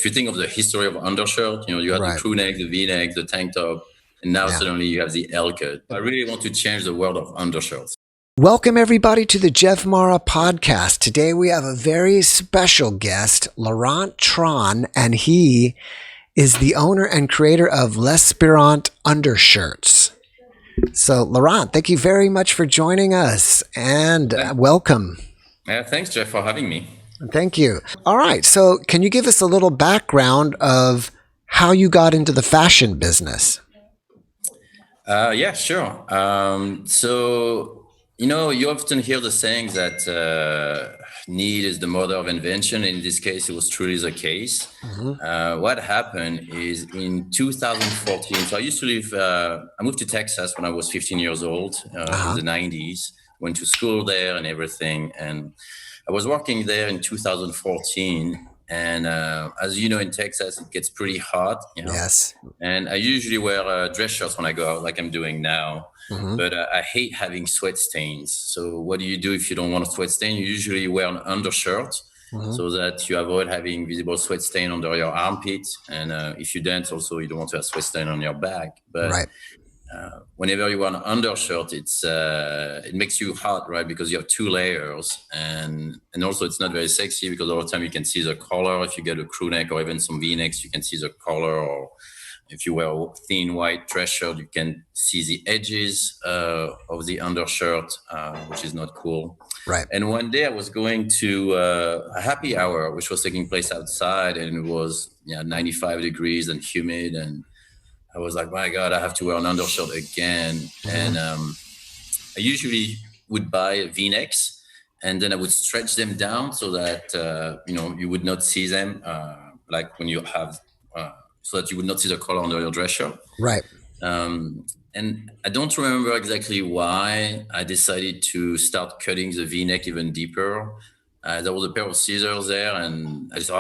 if you think of the history of undershirt, you had the crew neck, the V-neck, the tank top, and now suddenly you have the L cut. I really want to change the world of undershirts. Welcome everybody to the Jeff Mara podcast. Today we have a very special guest, Laurent Tran, and he is the owner and creator of Lespirante Undershirts. So Laurent, thank you very much for joining us and welcome. Yeah, thanks Jeff for having me. Thank you. All right. So can you give us a little background of how you got into the fashion business? Yeah, sure. So, you often hear the saying that need is the mother of invention. In this case, it was truly the case. Mm-hmm. What happened is in 2014, so I moved to Texas when I was 15 years old in the 90s, went to school there and everything. And I was working there in 2014. And as you know, in Texas, it gets pretty hot. Yes. And I usually wear dress shirts when I go out, like I'm doing now. Mm-hmm. But I hate having sweat stains. So what do you do if you don't want a sweat stain? You usually wear an undershirt so that you avoid having visible sweat stain under your armpit. And if you dance, also you don't want to have sweat stain on your back. But whenever you wear an undershirt, it makes you hot, right? Because you have two layers, and also it's not very sexy because all the time you can see the collar. If you get a crew neck or even some V-necks, you can see the collar. Or if you wear a thin white dress shirt, you can see the edges of the undershirt, which is not cool. Right. And one day I was going to a happy hour, which was taking place outside, and it was 95 degrees and humid, and I was like, my God, I have to wear an undershirt again. Mm-hmm. And I usually would buy V-necks, and then I would stretch them down so that, you would not see them, like when you have, so that you would not see the collar under your dress shirt. Right. And I don't remember exactly why I decided to start cutting the V-neck even deeper. There was a pair of scissors there, and I just,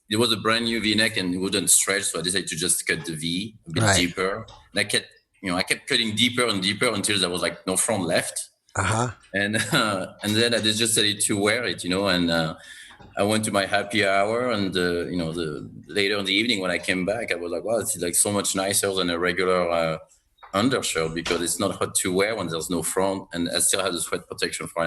it was a brand new V-neck and it wouldn't stretch, so I decided to just cut the V a bit deeper. And I kept cutting deeper and deeper until there was like no front left. And then I just decided to wear it, and I went to my happy hour, and the later in the evening when I came back, I was like, wow, it's like so much nicer than a regular undershirt because it's not hot to wear when there's no front, and I still have the sweat protection for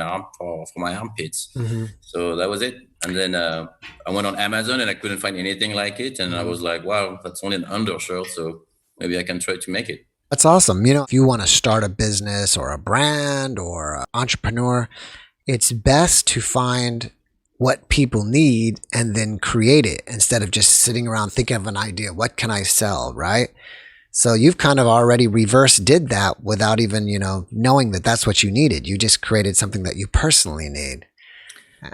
my armpits. Mm-hmm. So that was it. And then I went on Amazon and I couldn't find anything like it, and I was like, wow, that's only an undershirt, so maybe I can try to make it. That's awesome. If you want to start a business or a brand or an entrepreneur, it's best to find what people need and then create it instead of just sitting around thinking of an idea. What can I sell, right? So you've kind of already reverse did that without even, knowing that that's what you needed. You just created something that you personally need.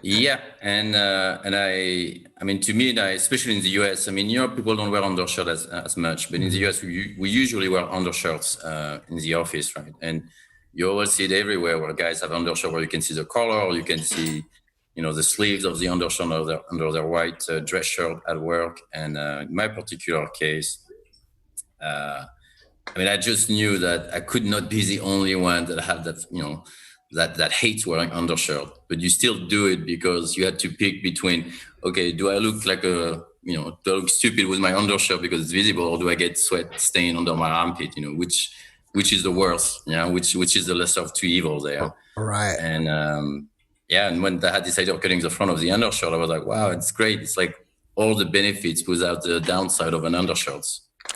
Yeah. And I mean, to me, especially in the US, in Europe, people don't wear undershirts as much, but in the US, we usually wear undershirts in the office, right? And you always see it everywhere where guys have undershirts where you can see the collar, or you can see, the sleeves of the undershirt under their white dress shirt at work. And in my particular case, I just knew that I could not be the only one that had that, that hates wearing undershirt, but you still do it because you had to pick between, okay, do I look like do I look stupid with my undershirt because it's visible, or do I get sweat stain under my armpit, which is the worst, which is the lesser of two evils there. Right. And, and when I had this idea of cutting the front of the undershirt, I was like, wow, it's great. It's like all the benefits without the downside of an undershirt.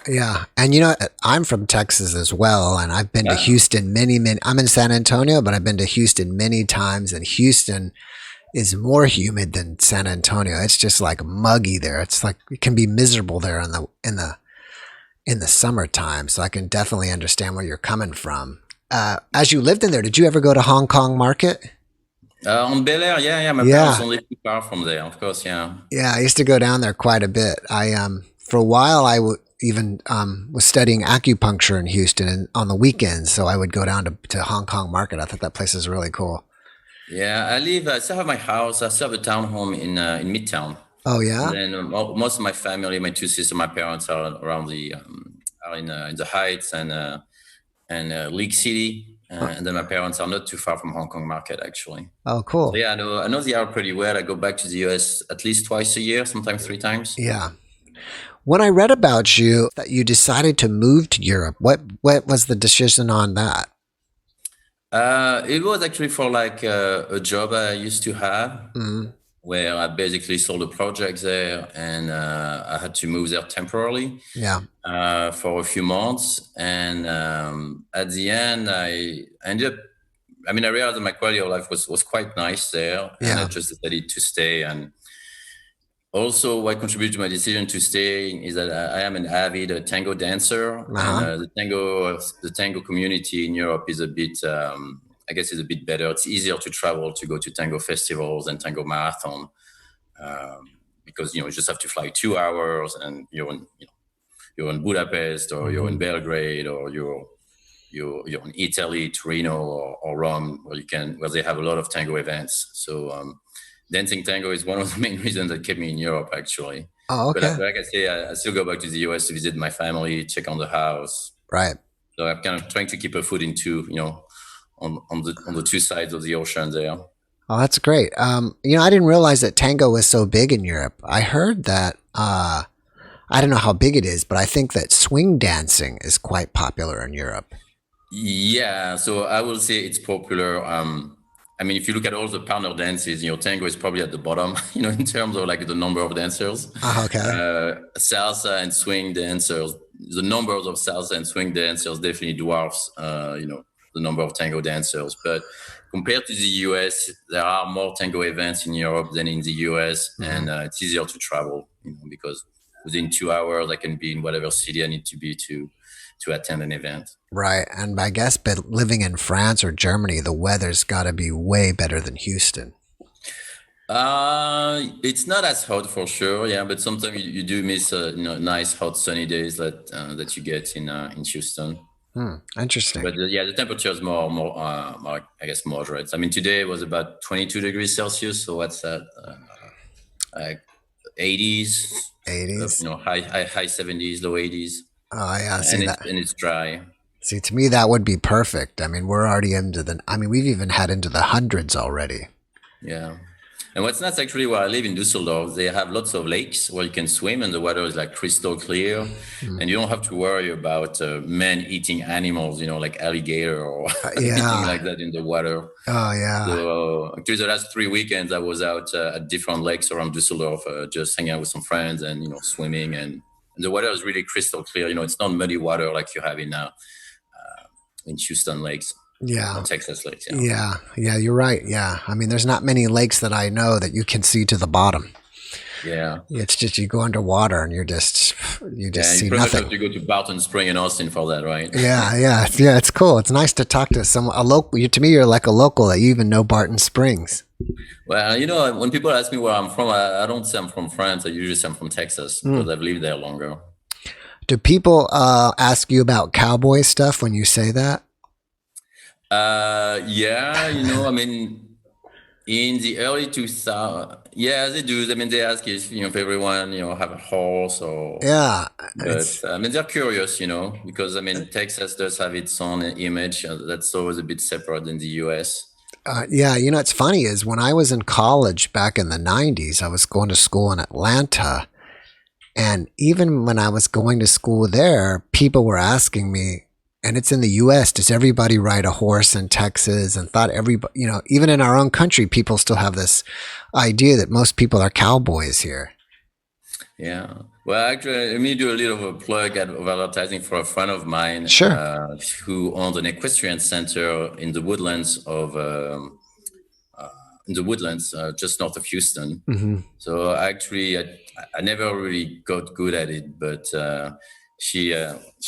Yeah. And I'm from Texas as well. And I've been to Houston many, I'm in San Antonio, but I've been to Houston many times, and Houston is more humid than San Antonio. It's just like muggy there. It's like, it can be miserable there in the summertime. So I can definitely understand where you're coming from. As you lived in there, did you ever go to Hong Kong Market? On Bel Air, yeah. My parents don't live too far from there, of course, yeah. Yeah, I used to go down there quite a bit. For a while, I even was studying acupuncture in Houston and on the weekends, so I would go down to Hong Kong Market. I thought that place is really cool. Yeah, I still have my house. I still have a townhome in Midtown. Oh yeah. And then most of my family, my two sisters, my parents are around are in the Heights and League City. Oh, And then my parents are not too far from Hong Kong market actually. oh, So cool. yeah, I know the art pretty well. I go back to the US at least twice a year, sometimes three times. Yeah. When I read about you that you decided to move to Europe, what was the decision on that? It was actually for like a job I used to have, Mm, where I basically sold a project there, and I had to move there temporarily yeah, for a few months. And at the end, I ended up. I mean, I realized that my quality of life was quite nice there, and I yeah. just decided to stay. And also, what contributed to my decision to stay is that I am an avid tango dancer, Uh and huh. the tango community in Europe is a bit, I guess, is a bit better. It's easier to travel to go to tango festivals and tango marathon, because you just have to fly 2 hours, and you're in Budapest, or you're in Hmm. Belgrade, or you're in Italy, Torino, or Rome, where they have a lot of tango events. So dancing tango is one of the main reasons that kept me in Europe, actually. Oh, But okay. like I say, I still go back to the US to visit my family, check on the house. Right. So I'm kind of trying to keep a foot into, on the two sides of the ocean there. Oh, that's great. I didn't realize that tango was so big in Europe. I heard that. I don't know how big it is, but I think that swing dancing is quite popular in Europe. Yeah, so I will say it's popular. I mean, if you look at all the partner dances, tango is probably at the bottom, in terms of like the number of dancers. Okay. Salsa and swing dancers, the numbers of salsa and swing dancers definitely dwarfs, the number of tango dancers. But compared to the US, there are more tango events in Europe than in the US, Hmm. and it's easier to travel, because within 2 hours I can be in whatever city I need to be to attend an event. Right. And I guess but living in France or Germany, the weather's got to be way better than Houston. It's not as hot for sure, yeah, but sometimes you do miss nice hot sunny days that you get in Houston. Hmm. Interesting. But yeah, the temperature is more, I guess, moderate. I mean, today was about 22 degrees Celsius, so what's that? Like 80s, 80s. high 70s, low 80s, Oh, yeah. See and it's that. and it's dry. See, to me, that would be perfect. I mean, we're already we've even had into the hundreds already. Yeah. And what's nice actually where I live in Düsseldorf, they have lots of lakes where you can swim and the water is like crystal clear. Hmm. And you don't have to worry about men eating animals, like alligator or anything Yeah. like that in the water. Oh, yeah. So actually the last 3 weekends I was out at different lakes around Düsseldorf, just hanging out with some friends and, swimming. And the water is really crystal clear. It's not muddy water like you have in Houston lakes or Yeah. Texas lakes. Yeah. Yeah. Yeah. You're right. Yeah. I mean, there's not many lakes that I know that you can see to the bottom. Yeah. It's just you go underwater and you just Yeah, you see pretty much have nothing. to go to Barton Spring in Austin for that, right? Yeah, yeah, yeah. It's cool. It's nice to talk to a local. To me, you're like a local that you even know Barton Springs. Well, when people ask me where I'm from, I don't say I'm from France. I usually say I'm from Texas Mm. because I've lived there longer. Do people ask you about cowboy stuff when you say that? Yeah, I mean, in the early 2000s, yeah, they do. I mean, they ask if everyone, have a horse or, Yeah, but it's I mean, they're curious, because I mean, Texas does have its own image that's always a bit separate than the US. yeah. It's funny is when I was in college back in the '90s, I was going to school in Atlanta, and even when I was going to school there, people were asking me, and it's in the US, does everybody ride a horse in Texas? And thought everybody, even in our own country, people still have this idea that most people are cowboys here. Yeah. Well, actually, let me do a little of a plug of advertising for a friend of mine Sure. who owns an equestrian center in the woodlands, just north of Houston. Hmm. So actually, I never really got good at it, but she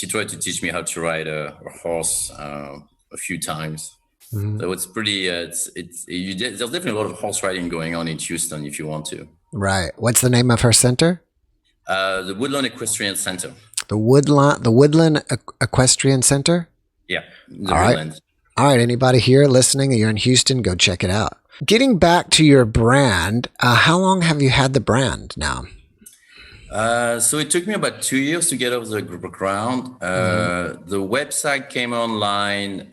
tried to teach me how to ride a horse a few times. Hmm. So it's pretty. There's definitely a lot of horse riding going on in Houston if you want to. Right. What's the name of her center? The Woodland Equestrian Center. The Woodland Equestrian Center. Yeah, the All right. Woodlands. All right. Anybody here listening and you're in Houston, go check it out. Getting back to your brand, how long have you had the brand now? So it took me about 2 years to get off the ground. Mm-hmm. The website came online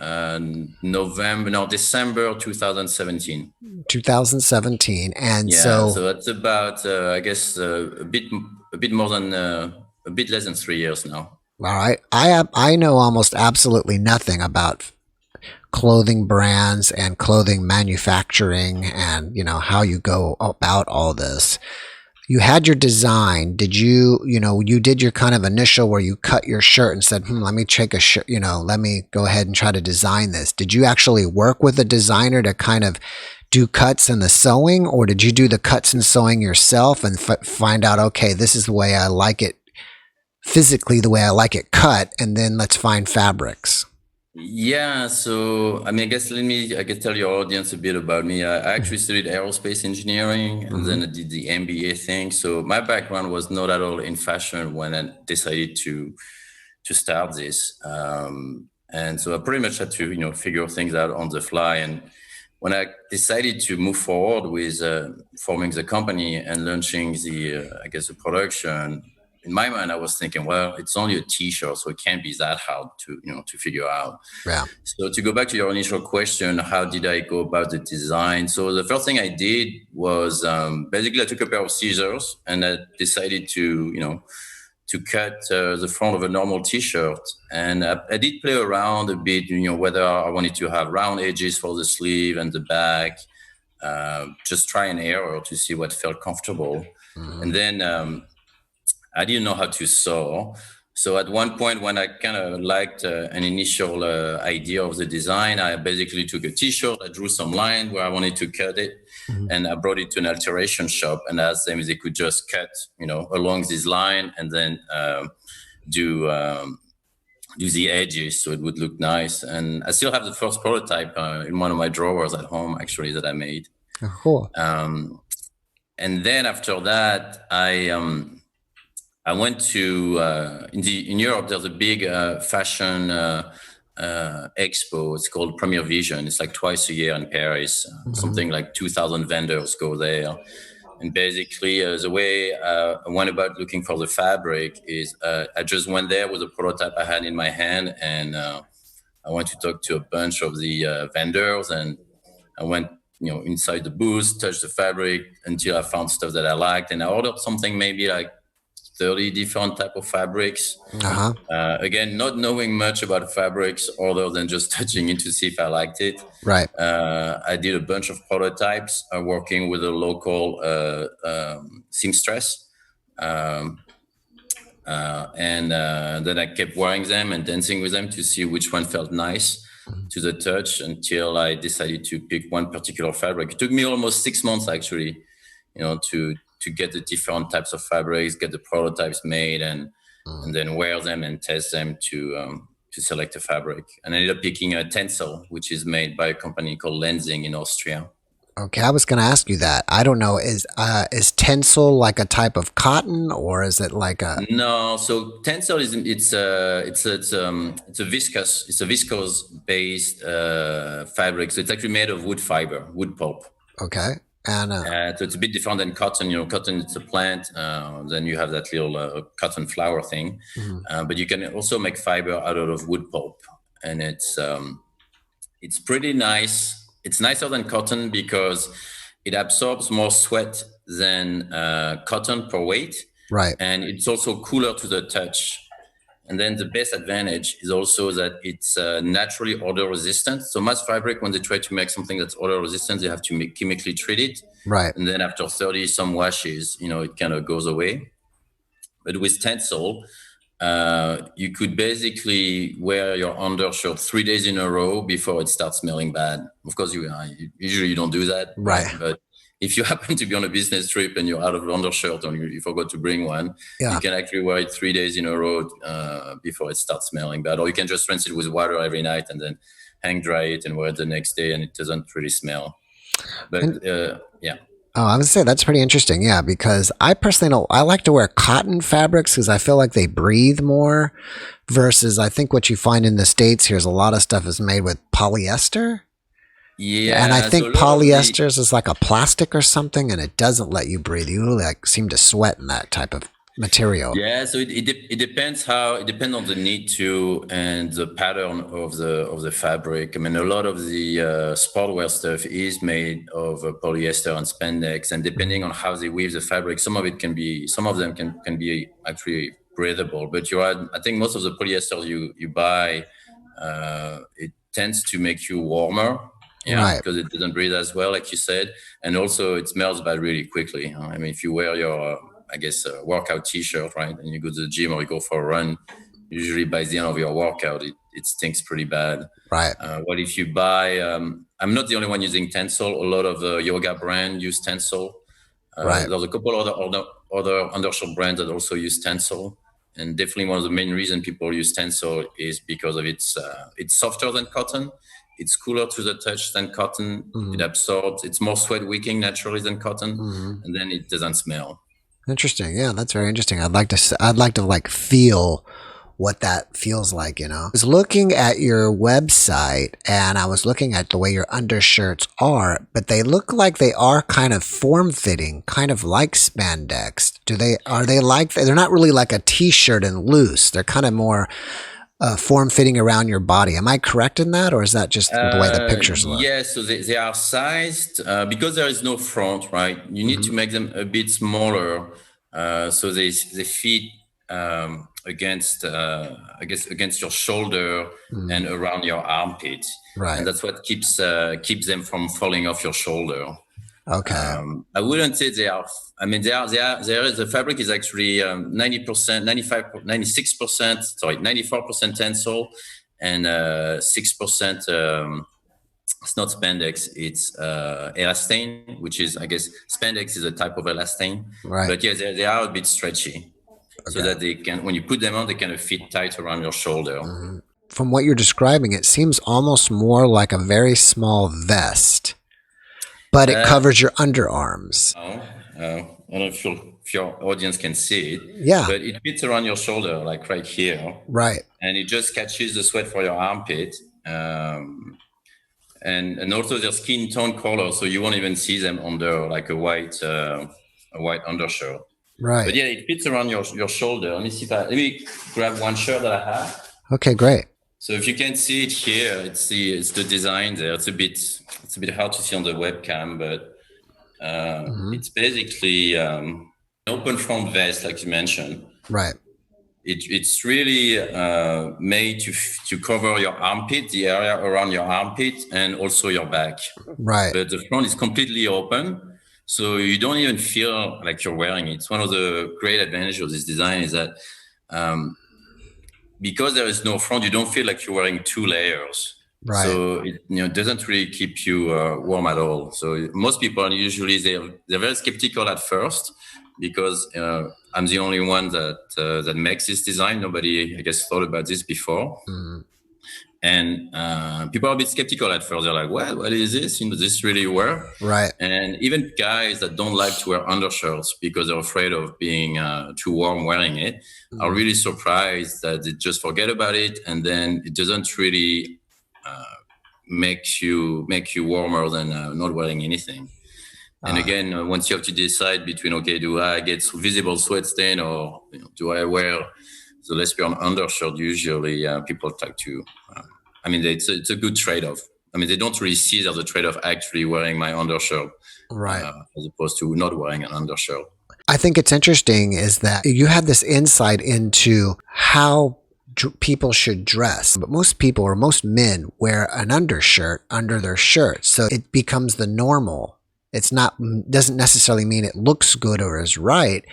no, December 2017. 2017. And Yeah, so, so that's about, I guess, a bit more than, a bit less than 3 years now. all right, I know almost absolutely nothing about clothing brands and clothing manufacturing and how you go about all this. You had your design. Did you did your kind of initial where you cut your shirt and said, let me take a shirt, let me go ahead and try to design this. Did you actually work with a designer to kind of do cuts and the sewing, or did you do the cuts and sewing yourself and find out, okay, this is the way I like it physically, the way I like it cut, and then let's find fabrics? Yeah, so I mean, I can tell your audience a bit about me. I actually studied aerospace engineering and Mm-hmm. then I did the MBA thing. So my background was not at all in fashion when I decided to start this. And so I pretty much had to, figure things out on the fly. And when I decided to move forward with forming the company and launching I guess, the production, in my mind, I was thinking, well, it's only a T-shirt, so it can't be that hard to figure out. Yeah. So to go back to your initial question, how did I go about the design? So the first thing I did was basically I took a pair of scissors and I decided to cut the front of a normal T-shirt, and I did play around a bit, whether I wanted to have round edges for the sleeve and the back, just try and error to see what felt comfortable, Mm-hmm. and then I didn't know how to sew. So at one point, when I kind of liked an initial idea of the design, I basically took a T-shirt, I drew some line where I wanted to cut it, Mm-hmm. and I brought it to an alteration shop and asked them if they could just cut, along this line and then do do the edges so it would look nice. And I still have the first prototype in one of my drawers at home, actually, that I made. Oh, cool. And then after that, I went to in Europe. There's a big fashion expo. It's called Premier Vision. It's like twice a year in Paris. Mm-hmm. Something like 2,000 vendors go there. And basically, the way I went about looking for the fabric is I just went there with a prototype I had in my hand, and I went to talk to a bunch of the vendors, and I went, inside the booth, touched the fabric until I found stuff that I liked, and I ordered something maybe like 30 different type of fabrics. Uh-huh. Again, not knowing much about fabrics other than just touching it to see if I liked it. Right. I did a bunch of prototypes working with a local seamstress. Um, and then I kept wearing them and dancing with them to see which one felt nice to the touch until I decided to pick one particular fabric. It took me almost 6 months actually, to get the different types of fabrics, get the prototypes made, and then wear them and test them to select a fabric. And I ended up picking a Tencel, which is made by a company called Lenzing in Austria. Okay, I was going to ask you that. I don't know. Is tencel like a type of cotton, or is it like a? No, so Tencel is it's a viscose based fabric. So it's actually made of wood fiber, wood pulp. Okay, and So it's a bit different than cotton. Cotton it's a plant. Then you have that little cotton flower thing, mhm. but you can also make fiber out of wood pulp, and it's pretty nice. It's nicer than cotton because it absorbs more sweat than cotton per weight, Right. and it's also cooler to the touch. And then the best advantage is also that it's naturally odor resistant. So most fabric, when they try to make something that's odor resistant, they have to chemically treat it. Right. And then after 30 some washes, it kind of goes away. But with Tencel, you could basically wear your undershirt 3 days in a row before it starts smelling bad. Of course, usually you don't do that, right? Right. But if you happen to be on a business trip and you're out of undershirt or you forgot to bring one, you Yeah. can actually wear it 3 days in a row before it starts smelling bad. Or you can just rinse it with water every night and then hang dry it and wear it the next day, and it doesn't really smell. And But yeah. oh, I would say that's pretty interesting. Yeah, because I personally don't. I like to wear cotton fabrics because I feel like they breathe more. Versus, I think what you find in the states here is a lot of stuff is made with polyester. And I Yeah, so a think lot of polyester is like a plastic or something, and it doesn't let you breathe. You really like seem to sweat in that type of. material. Yeah, so it depends how it depends on the need to and the pattern of the fabric. I mean, a lot of the sportwear stuff is made of polyester and spandex, and depending Mhm. on how they weave the fabric, some of them can be actually breathable. But you are, I think most of the polyester you buy, it tends to make you warmer, yeah, Right, because it doesn't breathe as well, like you said, and also it smells bad really quickly. I mean, if you wear your I guess, a workout T-shirt, right? And you go to the gym or you go for a run. Usually, by the end of your workout, it stinks pretty bad. right, What if you buy? I'm not the only one using Tencel. A lot of the yoga brand use Tencel. right. There's a couple other undershell brands that also use Tencel, and definitely one of the main reasons people use Tencel is because of it's softer than cotton, it's cooler to the touch than cotton, it Mhm. absorbs, it's more sweat wicking naturally than cotton, Mhm. and then it doesn't smell. Interesting. Yeah, that's very interesting. I'd like to like feel what that feels like, you know. I was looking at your website and I was looking at the way your undershirts are, but they look like they are kind of form fitting, kind of like spandex. Are they like, they're not really like a t-shirt and loose. They're kind of more form fitting around your body. Am I correct in that? Or is that just the way the pictures look? Yeah, so they are sized because there is no front, right? You need Hmm. to make them a bit smaller, so they fit against, I guess, against your shoulder Mm. and around your armpit, and Right. that's what keeps them from falling off your shoulder. Okay. I wouldn't say they are. I mean, there is the fabric is actually 90%, 95, 96%, sorry, 94% tensile and 6%. It's not spandex, it's elastane, which is, I guess, spandex is a type of elastane. Right. But yeah, they are a bit stretchy so Okay. that they can, when you put them on, they kind of fit tight around your shoulder. Hmm. From what you're describing, it seems almost more like a very small vest, but it Uh, covers your underarms. I don't know if your audience can see it, Yeah. but it fits around your shoulder, like right here, Right. and it just catches the sweat for your armpit. And also their skin tone color, so you won't even see them under like a white undershirt. But Right. yeah, it fits around your shoulder. Let me grab one shirt that I have. Okay. Great. So if you can see it here, it's the design there. It's a bit hard to see on the webcam, but Hmm. it's basically an open front vest, like you mentioned. Right. It's really made to cover your armpit, the area around your armpit, and also your back. Right. But the front is completely open, so you don't even feel like you're wearing it. It's one of the great advantages of this design is that um, because there is no front, you don't feel like you're wearing two layers. Right. So it doesn't really keep you warm at all. So most people are usually they're very skeptical at first because I'm the only one that makes this design. Nobody, I guess, thought about this before. Hmm. And people are a bit skeptical at first. They're like, "Well, what is this? Does this really work?" Right. And even guys that don't like to wear undershirts because they're afraid of being too warm wearing it are Hmm. really surprised that they just forget about it, and then it doesn't really uh, make you warmer than not wearing anything. And Uh, again, once you have to decide between, okay, do I get visible sweat stain or do I wear the Lespirante Undershirt? Usually, people like to. I mean, it's a good trade-off. I mean, they don't really see there's a trade-off actually wearing my undershirt right. as opposed to not wearing an undershirt. I think it's interesting is that you have this insight into how people should dress. But most people or most men wear an undershirt under their shirt. So it becomes the normal. It's not, doesn't necessarily mean it looks good or is right,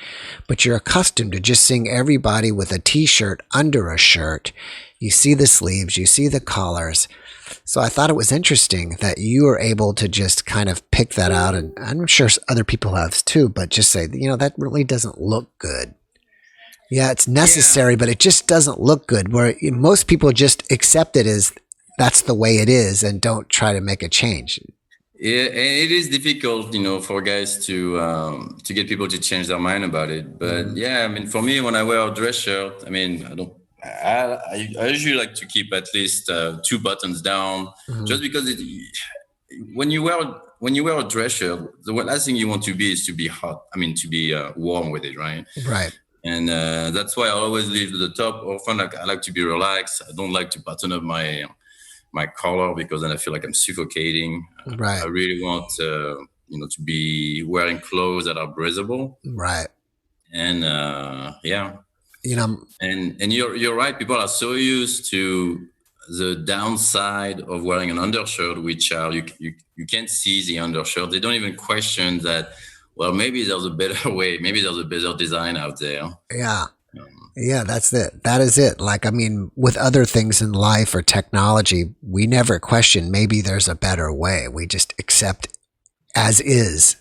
but you're accustomed to just seeing everybody with a t-shirt under a shirt. You see the sleeves, you see the collars. So I thought it was interesting that you were able to just kind of pick that out. And I'm sure other people have too, but just say, that really doesn't look good. Yeah, it's Yeah, necessary, but it just doesn't look good. Where most people just accept it as that's the way it is and don't try to make a change. yeah, and it is difficult, for guys to get people to change their mind about it. But Hmm. yeah, I mean, for me, when I wear a dress shirt, I mean, I don't. I usually like to keep at least two buttons down, Hmm. just because when you wear a dress shirt, the last thing you want to be is to be hot. I mean, to be warm with it, right? Right. And that's why I always leave the top open. Like I like to be relaxed. I don't like to button up my collar because then I feel like I'm suffocating. I Right. really want to be wearing clothes that are breathable. Right. And yeah, You know, and you're right. People are so used to the downside of wearing an undershirt, which are you can't see the undershirt. They don't even question that. Well, maybe there's a better way. Maybe there's a better design out there. yeah. Um, Yeah, that's it. That is it. Like, I mean, with other things in life or technology, we never question maybe there's a better way. We just accept as is.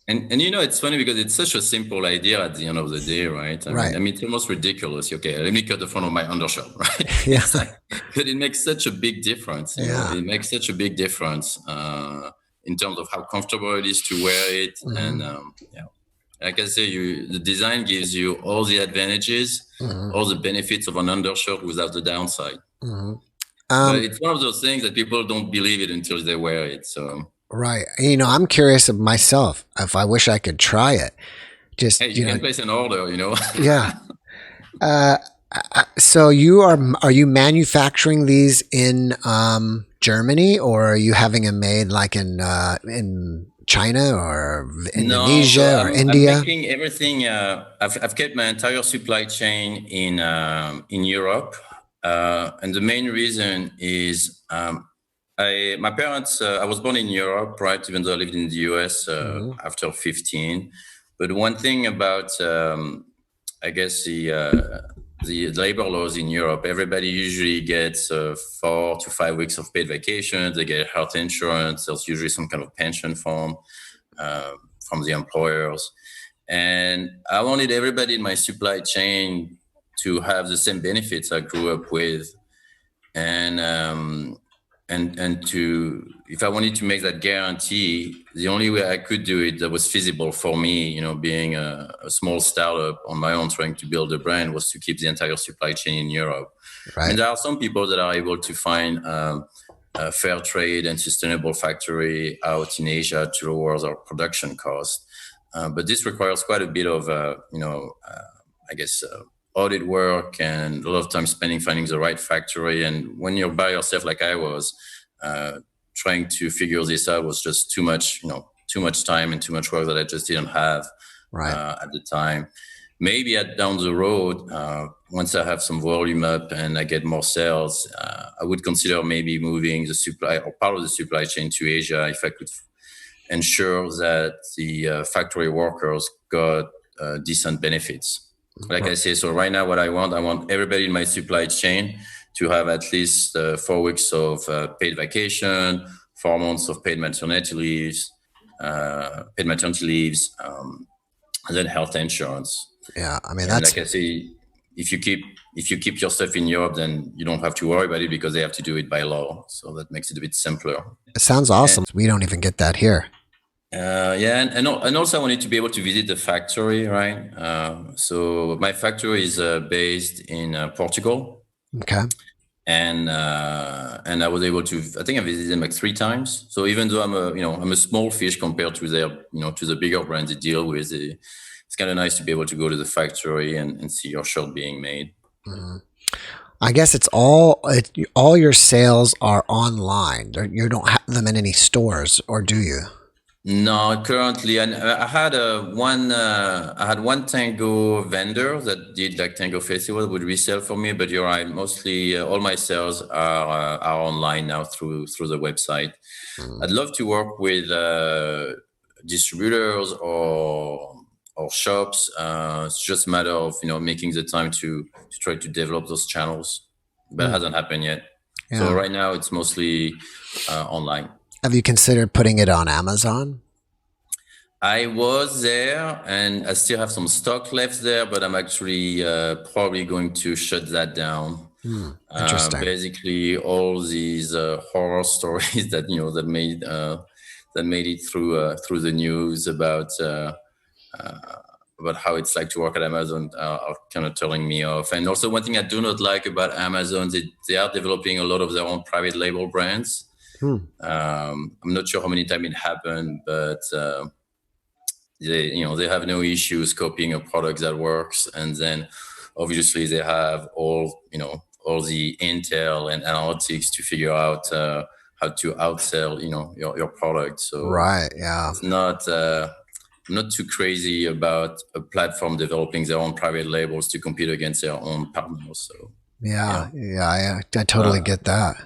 and it's funny because it's such a simple idea at the end of the day, right? Right. I mean, it's almost ridiculous. Okay, let me cut the front of my undershirt, right? Yeah. It's like, but it makes such a big difference. Yeah. It makes such a big difference in terms of how comfortable it is to wear it, and Hmm. yeah, like I say, the design gives you all the advantages, Hmm. all the benefits of an undershirt without the downside. Hmm. But Um, it's one of those things that people don't believe it until they wear it. So right. I'm curious of myself if I wish I could try it. Just, hey, you can place an order. yeah. Uh, so are you manufacturing these in Germany, or are you having them made like in China or No, so Indonesia or I'm India? making everything. I've kept my entire supply chain in Europe, and the main reason is I my parents. I was born in Europe, right? Even though I lived in the US Hmm. after 15. But one thing about I guess the labor laws in Europe, everybody usually gets 4 to 5 weeks of paid vacation. They get health insurance. There's usually some kind of pension form uh, from the employers. And I wanted everybody in my supply chain to have the same benefits I grew up with. And to if I wanted to make that guarantee, the only way I could do it that was feasible for me, being a small startup on my own trying to build a brand, was to keep the entire supply chain in Europe. I mean, Right. there are some people that are able to find a fair trade and sustainable factory out in Asia to lower our production cost. But this requires quite a bit of, I guess, audit work and a lot of time spending finding the right factory. And when you're by yourself, like I was, uh, trying to figure this out was just too much time and too much work that I just didn't have Right. at the time. Maybe down the road, once I have some volume up and I get more sales, I would consider maybe moving the supply or part of the supply chain to Asia if I could ensure that the factory workers got decent benefits. Like I say, so right now, what I want everybody in my supply chain to have at least 4 weeks of paid vacation, 4 months of paid maternity leaves, and then health insurance. Yeah. I mean, And that's like I say, if you keep your stuff in Europe, then you don't have to worry about it because they have to do it by law. So that makes it a bit simpler. it sounds awesome. We don't even get that here. Yeah, and also I wanted to be able to visit the factory, right? So my factory is based in Portugal, Okay. and I was able to. I think I visited them like 3 times. So even though I'm a small fish compared to to the bigger brands they deal with, it's kind of nice to be able to go to the factory and see your shirt being made. Mhm. I guess all your sales are online. You don't have them in any stores, or do you? No, currently, and I had one tango vendor that did like tango festival would resell for me. But you're right, mostly all my sales are online now through the website. Mm. I'd love to work with distributors or shops. It's just a matter of making the time to try to develop those channels, but it Mm. hasn't happened yet. So Yeah. right now, it's mostly online. Have you considered putting it on Amazon? I was there and I still have some stock left there, but I'm actually probably going to shut that down. Hmm. Interesting. Basically, all these horror stories that made it through the news about how it's like to work at Amazon are kind of turning me off. And also, one thing I do not like about Amazon is they are developing a lot of their own private label brands. Hmm. I'm not sure how many times it happened, but they have no issues copying a product that works, and then obviously they have all the intel and analytics to figure out how to outsell your product. So Right. Yeah. it's not too crazy about a platform developing their own private labels to compete against their own partners. So Yeah. yeah. Yeah. I totally uh, get that.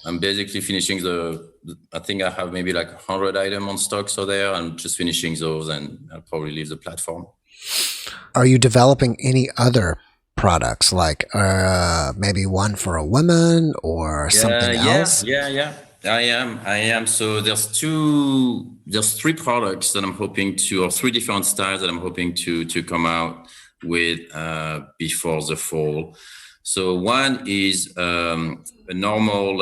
I'm basically finishing I think I have maybe like 100 items on stock, so there I'm just finishing those, and I'll probably leave the platform. Are you developing any other products, like maybe one for a woman or Yeah, something else? yeah. I am. So there's three products that I'm hoping to, or three different styles that I'm hoping to come out with before the fall. So one is a normal,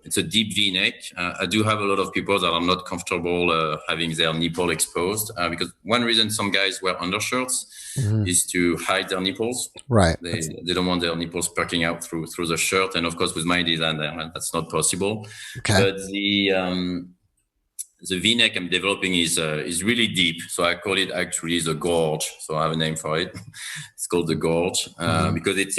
it's a deep V-neck. I do have a lot of people that are not comfortable having their nipple exposed, because one reason some guys wear undershirts Hmm. is to hide their nipples. Right. They don't want their nipples perking out through the shirt, and of course with my design that's not possible. Okay. But the V-neck I'm developing is really deep, so I call it actually the gorge. So I have a name for it. It's called the gorge Hmm. because it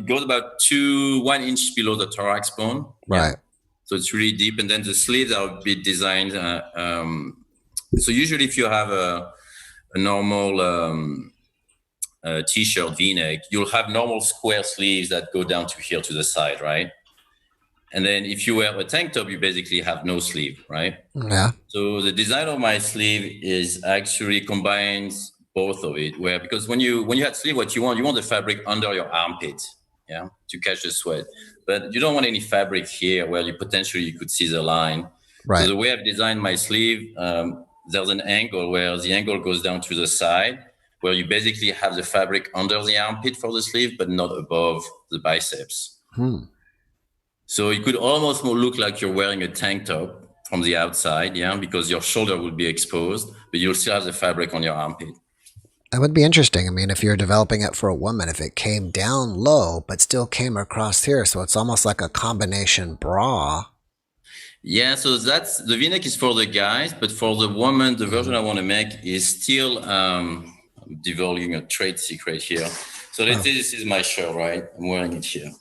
goes about 1 inch below the thorax bone. Yeah, Right. so it's really deep, and then the sleeves are a bit designed. So usually, if you have a normal t-shirt V-neck, you'll have normal square sleeves that go down to here to the side, right? And then if you wear a tank top, you basically have no sleeve, right? Yeah. So the design of my sleeve is actually combines both of it. Where because when you have sleeve, what you want the fabric under your armpit, yeah, to catch the sweat. But you don't want any fabric here where you could see the line. So Right. the way I've designed my sleeve, there's an angle where the angle goes down to the side, where you basically have the fabric under the armpit for the sleeve, but not above the biceps. Hmm. So it could almost look like you're wearing a tank top from the outside, yeah, because your shoulder will be exposed, but you'll still have the fabric on your armpit. That would be interesting. I mean, if you're developing it for a woman, if it came down low but still came across here, so it's almost like a combination bra. Yeah, so that's the V-neck is for the guys, but for the woman, the version Hmm. I want to make is still divulging a trade secret here. So let's Oh, say this is my shirt, right? I'm wearing it here.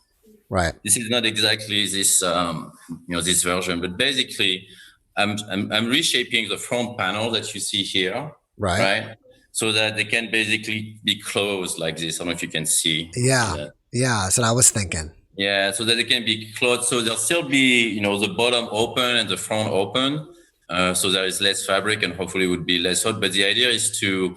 right. This is not exactly this version, but basically I'm reshaping the front panel that you see here, Right. right? So that they can basically be closed like this. I don't know if you can see Yeah. that. Yeah. That's what I was thinking. Yeah, so that they can be closed. So there'll still be, the bottom open and the front open. So there is less fabric and hopefully it would be less hot. But the idea is to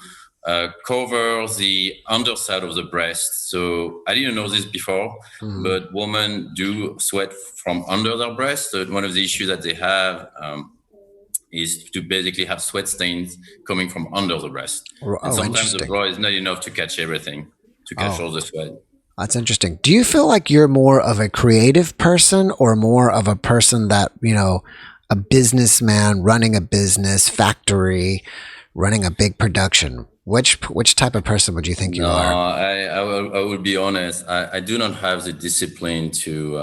cover the underside of the breast. So I didn't know this before, Hmm. but women do sweat from under their breast. So one of the issues that they have is to basically have sweat stains coming from under the breast. And Oh, sometimes the interesting. bra is not enough to catch everything, to catch Oh, all the sweat. that's interesting. Do you feel like you're more of a creative person or more of a person that, a businessman running a business, factory, running a big production? Which type of person would you think No, you are? I will be honest. I do not have the discipline to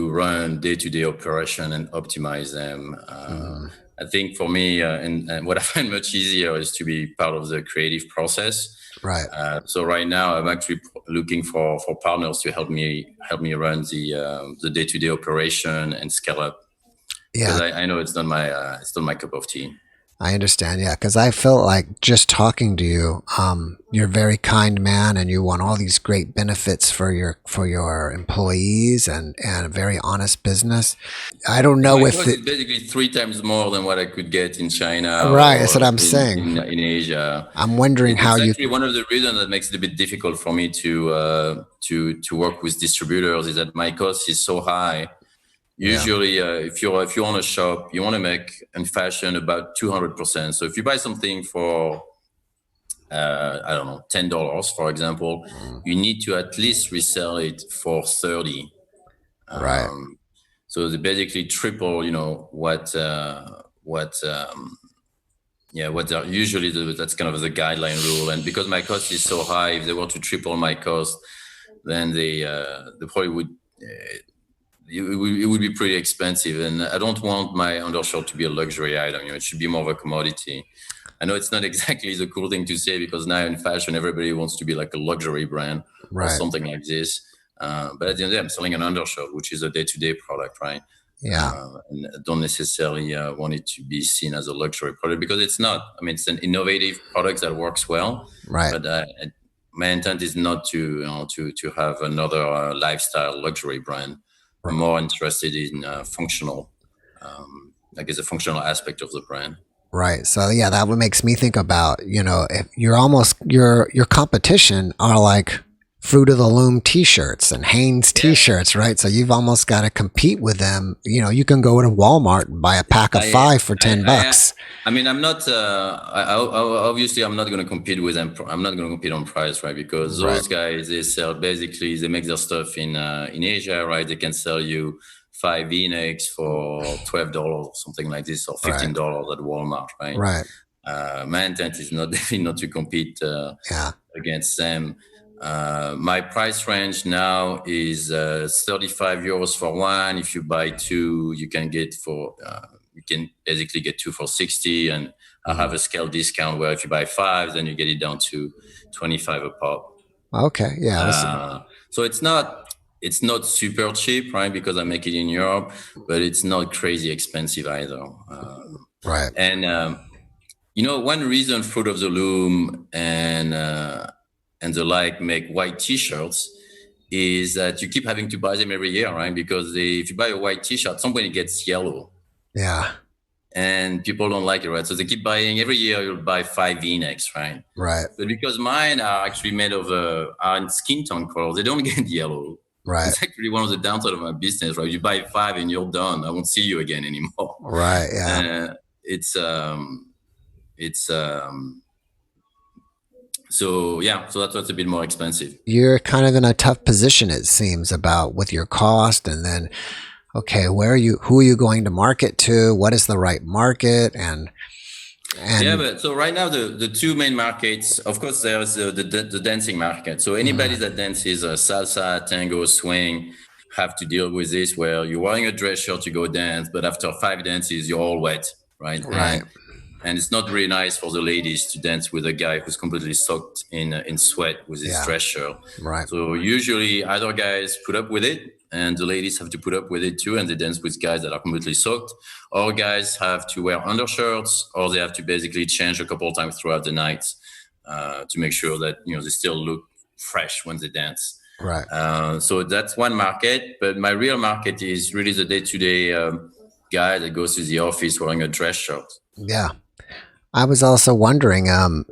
run day-to-day operation and optimize them. Hmm. I think for me, and what I find much easier is to be part of the creative process. Right. So right now, I'm actually looking for partners to help me run the day-to-day operation and scale up, because Yeah, I know it's not my cup of tea. I understand. Yeah, because I felt like just talking to you, you're a very kind man, and you want all these great benefits for your employees, and a very honest business. I don't And know my if cost it. is basically three times more than what I could get in China Right, that's what or I'm in, saying. in, in Asia. I'm wondering how It's you. actually one of the reasons that makes it a bit difficult for me to work with distributors is that my cost is so high. Yeah. Usually, if you want to shop, you want to make in fashion about 200%. So if you buy something for I don't know, $10, for example, Mm. you need to at least resell it for 30. Right. Um, so they basically triple, what they're usually that's kind of the guideline rule. And because my cost is so high, if they were to triple my cost, then they probably would. it would be pretty expensive, and I don't want my undershirt to be a luxury item. It should be more of a commodity. I know it's not exactly the cool thing to say because now in fashion, everybody wants to be like a luxury brand or Right. something like this. But at the end of the day, I'm selling an undershirt, which is a day-to-day product, right? Yeah. And I don't necessarily want it to be seen as a luxury product because it's not. I mean, it's an innovative product that works well, Right. but my intent is not to to have another lifestyle luxury brand. I'm more interested in functional, I guess, the functional aspect of the brand. Right. So yeah, that what makes me think about, if you're almost your competition are like Fruit of the Loom t-shirts and Hanes Yeah, t-shirts, right? So you've almost got to compete with them. You can go to Walmart and buy a pack of I, 5 for I, 10 I, bucks. I mean, I'm not. Obviously, I'm not going to compete with them. I'm not going to compete on price, right? Because Right. those guys, they sell basically, they make their stuff in Asia, right? They can sell you five V-necks for $12 or something like this, or Right. $15 at Walmart, right? Right. My intent is not definitely not to compete Yeah. against them. My price range now is €35 for one. If you buy two, you can basically get two for 60, and I Mhm. have a scale discount where if you buy five, then you get it down to 25 a pop. Okay. Yeah. So it's not super cheap, right? Because I make it in Europe, but it's not crazy expensive either. Right. And one reason Fruit of the Loom and the like make white T-shirts is that you keep having to buy them every year, right? Because if you buy a white T-shirt, somebody gets yellow, Yeah. and people don't like it, right? So they keep buying every year. You'll buy five V-necks, right? Right. But because mine are actually made of are in skin tone color, they don't get yellow. Right. It's actually one of the downsides of my business, right? You buy five and you're done. I won't see you again anymore. Right. Yeah. Uh, it's it's so yeah, so that's what's a bit more expensive. You're kind of in a tough position, it seems, about with your cost, and then okay, who are you going to market to? What is the right market? Yeah, And but so right now the two main markets, of course, there's the dancing market. So anybody Mhm. that dances salsa, tango, swing have to deal with this, where you're wearing a dress shirt to go dance, but after five dances you're all wet, right? Right. And it's not really nice for the ladies to dance with a guy who's completely soaked in sweat with his Yeah. dress shirt. Right. So usually either guys put up with it, and the ladies have to put up with it too, and they dance with guys that are completely soaked, or guys have to wear undershirts, or they have to basically change a couple of times throughout the night to make sure that they still look fresh when they dance. Right. So that's one market, but my real market is really the day-to-day guy that goes to the office wearing a dress shirt. Yeah. I was also wondering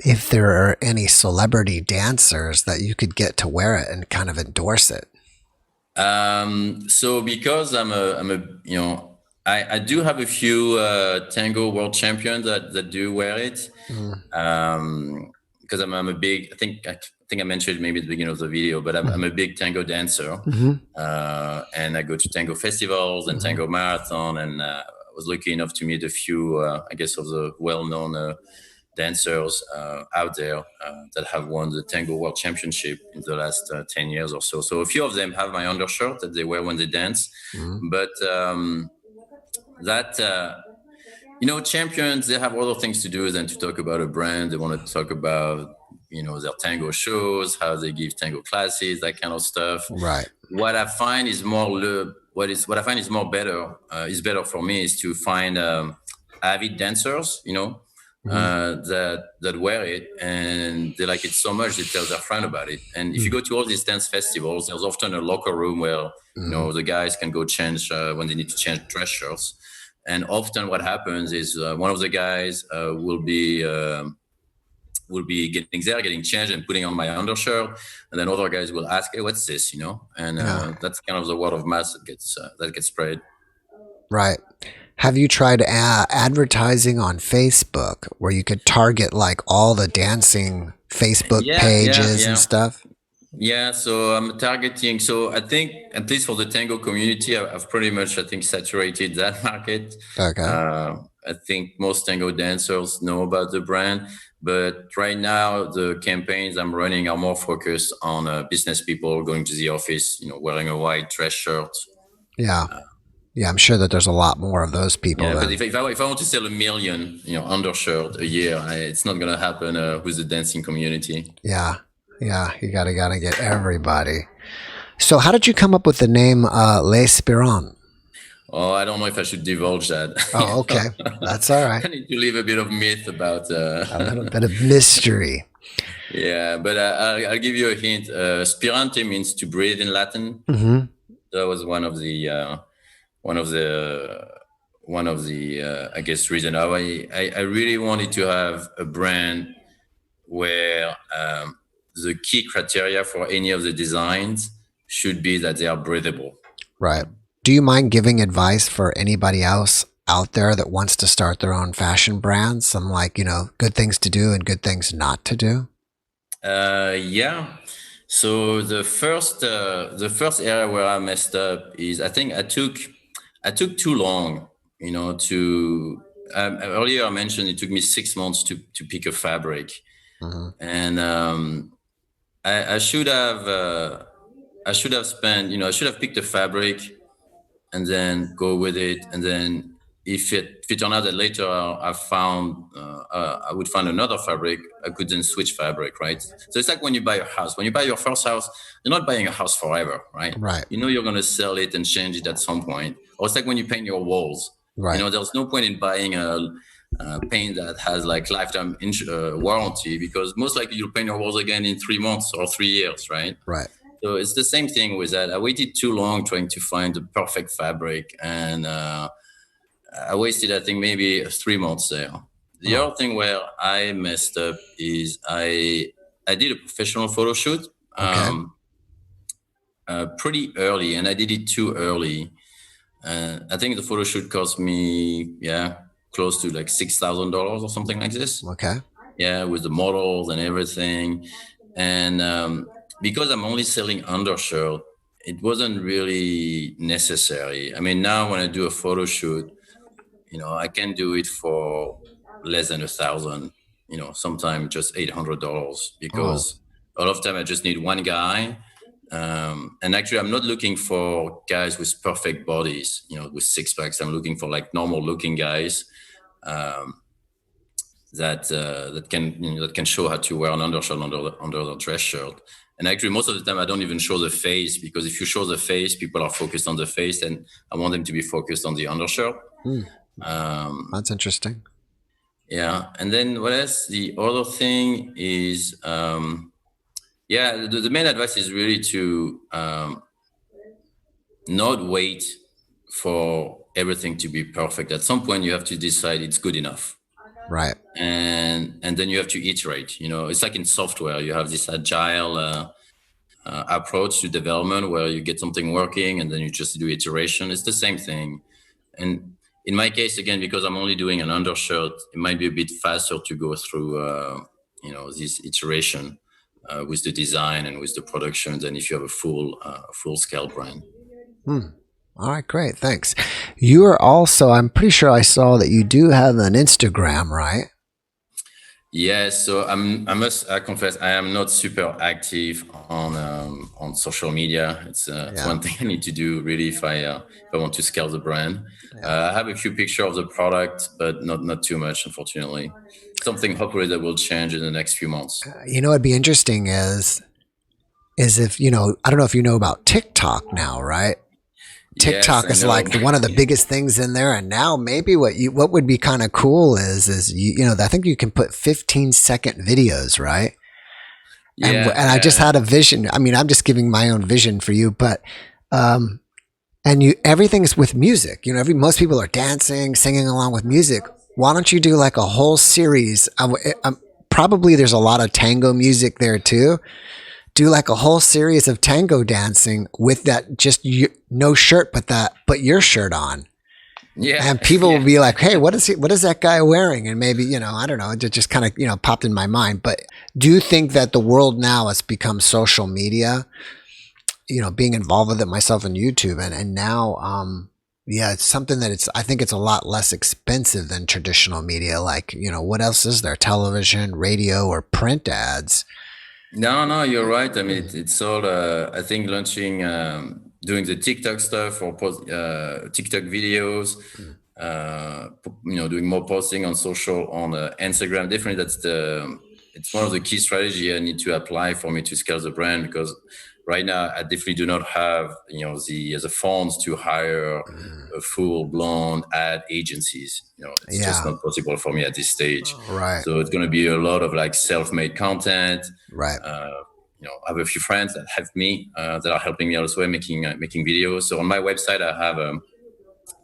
if there are any celebrity dancers that you could get to wear it and kind of endorse it. So because I'm a I do have a few tango world champions that do wear it. Mm. Because I'm a big, I think I mentioned maybe at the beginning of the video, but I'm a big tango dancer, Mhm. and I go to tango festivals and Mhm. tango marathon, and I was lucky enough to meet a few, I guess, of the well-known dancers out there that have won the Tango World Championship in the last 10 years or so. So a few of them have my undershirt that they wear when they dance. Mhm. But that, champions, they have other things to do than to talk about a brand. They want to talk about, their tango shows, how they give tango classes, that kind of stuff. Right. What I find is what I find is more better is better for me is to find avid dancers, Mhm. that wear it and they like it so much they tell their friend about it. And if you Mhm. go to all these dance festivals, there's often a locker room where Mhm. the guys can go change when they need to change dress shirts. And often what happens is one of the guys will be getting there, getting changed, and putting on my undershirt, and then other guys will ask, "Hey, what's this?" And Yeah. that's kind of the word of mouth that gets spread. Right. Have you tried advertising on Facebook where you could target like all the dancing Facebook Yeah, yeah, pages and yeah, stuff? yeah. So I'm targeting. So I think at least for the tango community, I've pretty much I think saturated that market. Okay. I think most tango dancers know about the brand, but right now the campaigns I'm running are more focused on business people going to the office, wearing a white dress shirt. Yeah. Yeah. I'm sure that there's a lot more of those people Yeah, but then. if I want to sell a million, undershirt a year, it's not gonna happen with the dancing community. Yeah. Yeah. You gotta get everybody. So how did you come up with the name Lespirante? Oh, I don't know if I should divulge that. Oh, okay. That's all right. I need to leave a bit of myth about. A little bit of mystery. Yeah, but I'll give you a hint. Spirante means to breathe in Latin. Hmm. That was one of the I guess reason. I really wanted to have a brand where the key criteria for any of the designs should be that they are breathable. Right. Do you mind giving advice for anybody else out there that wants to start their own fashion brand? Some like, good things to do and good things not to do? Yeah. So the first area where I messed up is I think I took too long, to earlier I mentioned it took me 6 months to pick a fabric, Hmm. and I should have spent, I should have picked a fabric and then go with it. And then if it turned out that later I would find another fabric, I could then switch fabric, right? So it's like when you buy a house. When you buy your first house, you're not buying a house forever, right? Right. You know you're going to sell it and change it at some point. Or it's like when you paint your walls. Right. There's no point in buying a paint that has like lifetime warranty, because most likely you'll paint your walls again in 3 months or 3 years, right? Right. So it's the same thing with that. I waited too long trying to find the perfect fabric, and I wasted, I think, maybe 3 months there. The Oh, other thing where I messed up is I did a professional photo shoot okay. pretty early, and I did it too early. I think the photo shoot cost me, close to like $6,000 or something like this. Okay. Yeah, with the models and everything. And because I'm only selling undershirt, it wasn't really necessary. I mean, now when I do a photo shoot, I can do it for less than 1,000. Sometimes just $800, Oh, because a lot of time I just need one guy. And actually, I'm not looking for guys with perfect bodies, with six packs. I'm looking for like normal looking guys. Um, that can show how to wear an undershirt under the dress shirt. And actually, most of the time, I don't even show the face, because if you show the face, people are focused on the face, and I want them to be focused on the undershirt. hmm. Um, That's interesting. yeah, and then what else? The other thing is, the main advice is really to not wait for everything to be perfect. At some point, you have to decide it's good enough. Right. And then you have to iterate. It's like in software, you have this agile approach to development, where you get something working and then you just do iteration. It's the same thing. And in my case, again, because I'm only doing an undershirt, it might be a bit faster to go through this iteration with the design and with the production than if you have a full scale brand. Hmm. All right, great. Thanks. You are also, I'm pretty sure I saw that you do have an Instagram, right? Yes, so I confess I am not super active on social media. It's Yeah. one thing I need to do really if I want to scale the brand. Yeah. I have a few pictures of the product, but not too much, unfortunately. Something hopefully that will change in the next few months. What'd be interesting is if, I don't know if you know about TikTok now, right? Yes, TikTok I is know. like one of the biggest things in there, and now maybe what would be kind of cool is I think you can put 15-second videos, right? Yeah, And I just yeah, had a vision. I mean, I'm just giving my own vision for you, but um, and everything's with music. Most people are dancing, singing along with music. Why don't you do like a whole series? Probably there's a lot of tango music there too. Do like a whole series of tango dancing with that, just no shirt, but your shirt on, yeah, and people will yeah. be like, "Hey, what is that guy wearing?" And maybe I don't know, it just kind of popped in my mind. But do you think that the world now has become social media? Being involved with it myself on YouTube, and now, yeah, it's something that I think it's a lot less expensive than traditional media. Like, what else is there? Television, radio, or print ads? No, no, you're right. I mean, it's all. I think launching. doing the TikTok stuff or TikTok videos, doing more posting on social on Instagram. Definitely, it's one of the key strategy I need to apply for me to scale the brand, because right now I definitely do not have the funds to hire a full blown ad agencies. It's just Yeah. not possible for me at this stage. Right. So it's going to be a lot of like self-made content. Right. I have a few friends that have me that are helping me also making videos. So on my website, I have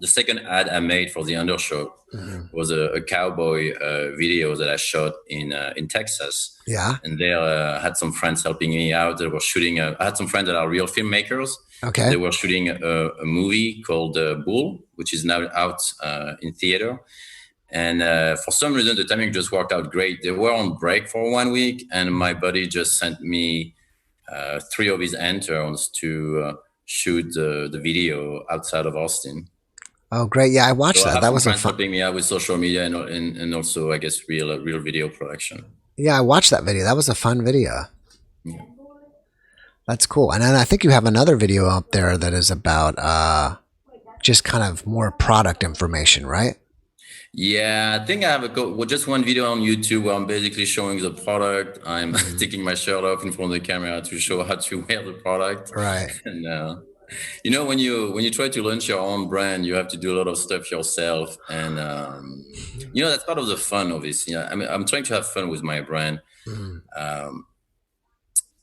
the second ad I made for the undershirt Mhm. was a cowboy video that I shot in Texas. Yeah. And there I had some friends helping me out. They were shooting. I had some friends that are real filmmakers. Okay. They were shooting a movie called Bull, which is now out in theater. And for some reason, the timing just worked out great. They were on break for 1 week, and my buddy just sent me three of his interns to shoot the video outside of Austin. Oh, great. Yeah, I watched So I that. have That some was a friends fun. helping me out with social media and also, I guess, real video production. Yeah, I watched that video. That was a fun video. Yeah. That's cool. And then I think you have another video up there that is about just kind of more product information, right? Yeah, I think I have just one video on YouTube where I'm basically showing the product. I'm Mhm. taking my shirt off in front of the camera to show how to wear the product. Right. And when you try to launch your own brand, you have to do a lot of stuff yourself, and that's part of the fun of this. Yeah, I mean, I'm trying to have fun with my brand, Mhm. um,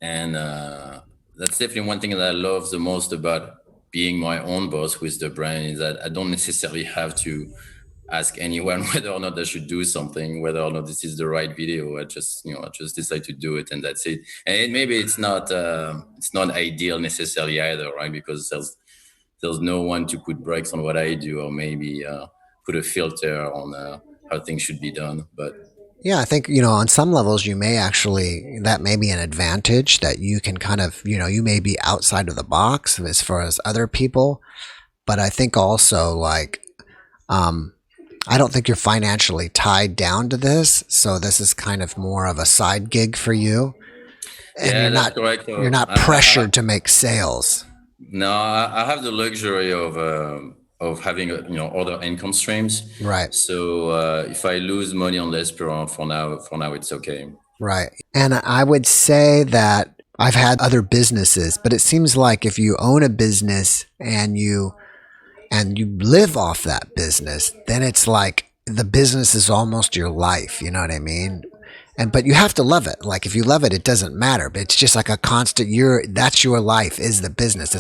and that's definitely one thing that I love the most about being my own boss with the brand, is that I don't necessarily have to ask anyone whether or not I should do something, whether or not this is the right video. I just decide to do it, and that's it. And maybe it's not ideal necessarily either, right? Because there's no one to put brakes on what I do, or maybe put a filter on how things should be done. But Yeah, I think, on some levels, you may actually, that may be an advantage that you can kind of, you may be outside of the box as far as other people. But I think also, like, um, I don't think you're financially tied down to this. So this is kind of more of a side gig for you. And yeah, that's correct. you're So not pressured to make sales. no, I have the luxury of having other income streams. Right. So if I lose money on Lespirant for now it's okay. Right. And I would say that I've had other businesses, but it seems like if you own a business and you live off that business, then it's like the business is almost your life. You know what I mean? But you have to love it. Like if you love it, it doesn't matter. But it's just like a constant. That's your life is the business.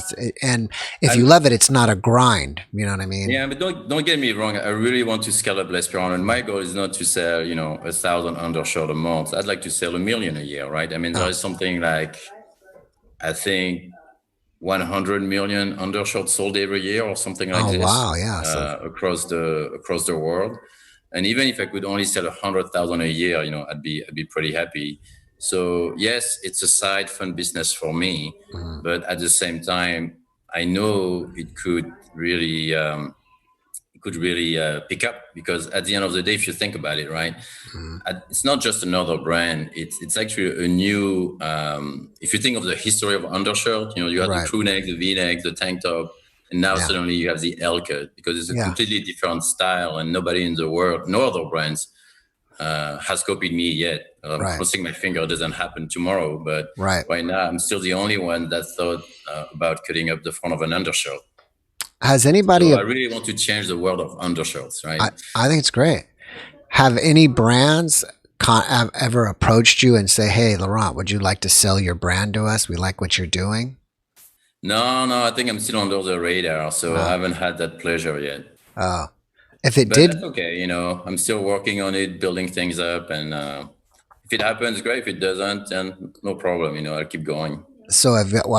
And if you I, love it, it's not a grind. You know what I mean? yeah, but don't get me wrong. I really want to scale up Lespirant, and my goal is not to sell 1,000 undershirt a month. I'd like to sell 1 million a year, right? I mean, there Oh, is something like, I think, 100 million undershirts sold every year or something like oh this wow, yeah. So across the world. And even if I could only sell 100,000 a year, I'd be pretty happy. So yes, it's a side fun business for me, mhm, but at the same time, I know it could really pick up, because at the end of the day, if you think about it, right, mhm. it's not just another brand. It's actually a new. If you think of the history of undershirt, you had the Right. crew neck, the V neck, the tank top, and now Yeah. suddenly you have the L cut, because it's a Yeah. completely different style, and nobody in the world, no other brands, has copied me yet. Right. Crossing my finger, it doesn't happen tomorrow, but Right. right now I'm still the only one that thought about cutting up the front of an undershirt. Has So anybody? I really want to change the world of undershirts, right? I think it's great. Have any brands have ever approached you and say, "Hey, Laurent, would you like to sell your brand to us? We like what you're doing." No, no, I think I'm still under the radar, so I Uh, haven't had that pleasure yet. uh, if it But that's did, okay, I'm still working on it, building things up, and if it happens, great. If it doesn't, then no problem. I'll keep going. so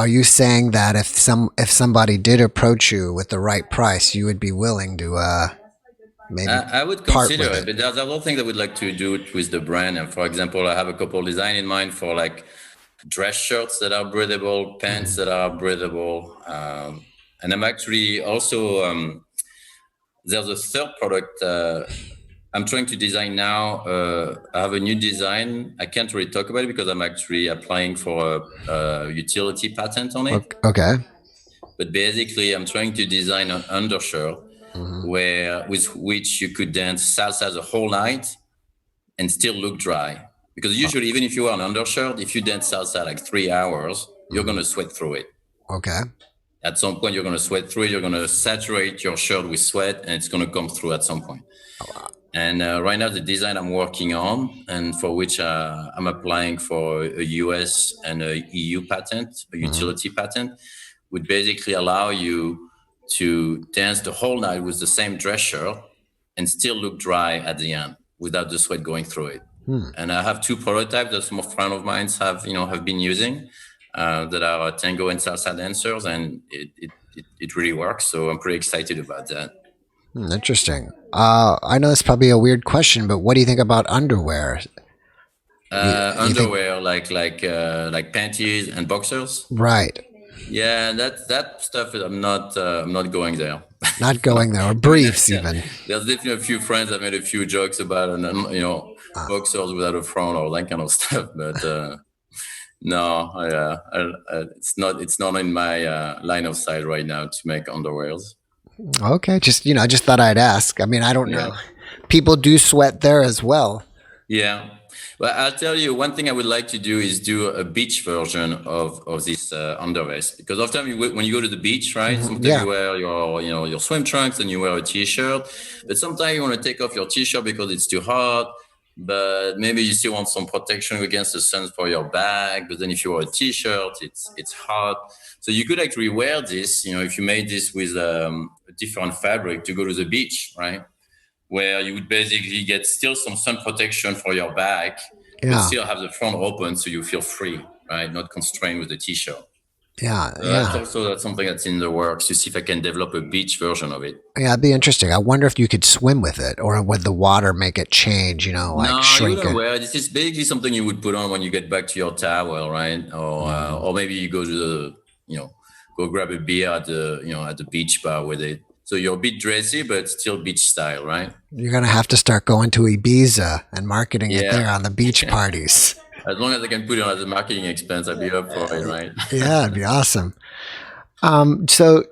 are you saying that if somebody did approach you with the right price, you would be willing to maybe I would part consider with it, it? but there's other things I would like to do with the brand. And for example, I have a couple design in mind for like dress shirts that are breathable, pants Mhm. that are breathable, and I'm actually also there's a third product I'm trying to design now. I have a new design. I can't really talk about it because I'm actually applying for a utility patent on it. Okay. But but basically I'm trying to design an undershirt Hmm. where with which you could dance salsa the whole night and still look dry. Because usually, even if you wear an undershirt, if you dance salsa like 3 hours, you're Hmm. gonna sweat through it. Okay. At some point, you're gonna sweat through it. You're gonna saturate your shirt with sweat, and it's gonna come through at some point. And right now, the design I'm working on, and for which I'm applying for a US and a EU patent, a Hmm. utility patent, would basically allow you to dance the whole night with the same dress shirt and still look dry at the end without the sweat going through it. Hmm. And I have two prototypes that some friends of mine have been using that are tango and salsa dancers, and it really works. So I'm pretty excited about that. Interesting. I know it's probably a weird question, but what do you think about underwear? You think Underwear like panties and boxers. right? Yeah, that stuff. I'm not going there. Not going there, or I mean, briefs yeah, there's there's definitely a few friends that made a few jokes about and Uh, boxers without a front or that kind of stuff. But no, it's not in my line of sight right now to make underwears. okay, I just thought I'd ask. I mean, I don't Yeah. know. People do sweat there as well. Yeah. Well, I'll tell you one thing I would like to do is do a beach version of this undervest because often when you go to the beach, right? Hmm. Sometimes Yeah, you wear your swim trunks and you wear a t-shirt, but sometimes you want to take off your t-shirt because it's too hot. But maybe you still want some protection against the sun for your back. But then if you wear a t-shirt, it's hot. So you could actually wear this, if you made this with a different fabric to go to the beach, right? Where you would basically get still some sun protection for your back, but yeah, still have the front open so you feel free, right? Not constrained with the t-shirt. yeah, So yeah. that's something that's in the works to see if I can develop a beach version of it. Yeah, it'd be interesting. I wonder if you could swim with it, or would the water make it change? Like No, you shrink wouldn't it. wear it. This is basically something you would put on when you get back to your towel, right? Hmm. Or maybe you go to you know, go grab a beer at the beach bar with it. So you're a bit dressy, but still beach style, right? You're gonna have to start going to Ibiza and marketing it there Yeah. on the beach parties. As long as I can put it on as a marketing expense, I'd be up for it, right? Yeah, it'd be awesome. So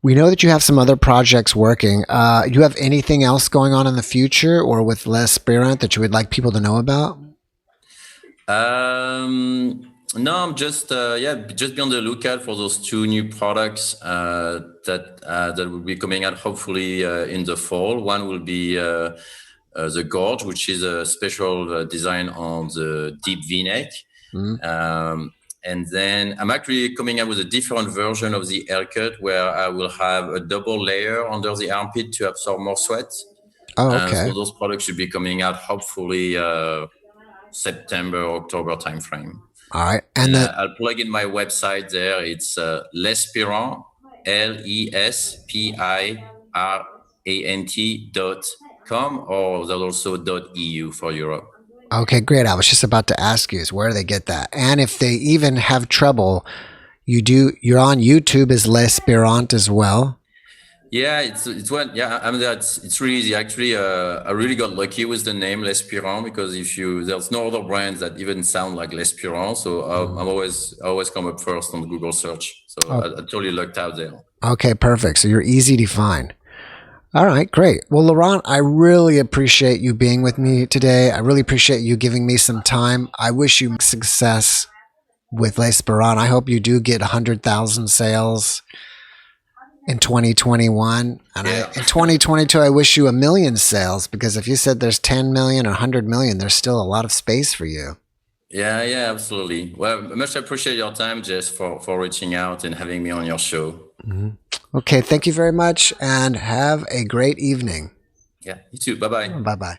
we know that you have some other projects working. Do you have anything else going on in the future or with Lespirant that you would like people to know about? No, I'm just be on the lookout for those two new products that will be coming out hopefully in the fall. One will be the Gorge, which is a special design on the deep V-neck. Mm. Um, and then I'm actually coming out with a different version of the haircut where I will have a double layer under the armpit to absorb more sweat. Oh, okay. So those products should be coming out hopefully September, October timeframe. All right. And And the I'll plug in my website there. It's Lespirant, lespirant.com, or there's also .eu for Europe. okay, great. I was just about to ask you is where do they get that? And if they even have trouble, you're on YouTube as Lespirant as well. Yeah, it's what yeah. I mean, it's really easy. Actually, I really got lucky with the name Lespirant because if you there's no other brands that even sound like Lespirant, so Mm. I always come up first on Google search. So Oh, I totally lucked out there. okay, perfect. So you're easy to find. All right, great. Well, Laurent, I really appreciate you being with me today. I really appreciate you giving me some time. I wish you success with Lespirant. I hope you do get 100,000 sales in 2021. And Yeah. in 2022, I wish you a million sales because if you said there's 10 million or 100 million, there's still a lot of space for you. Yeah, absolutely. Well, much appreciate your time, Jess, for reaching out and having me on your show. Mhm. Okay, thank you very much and have a great evening. Yeah, you too. Bye bye. Bye bye.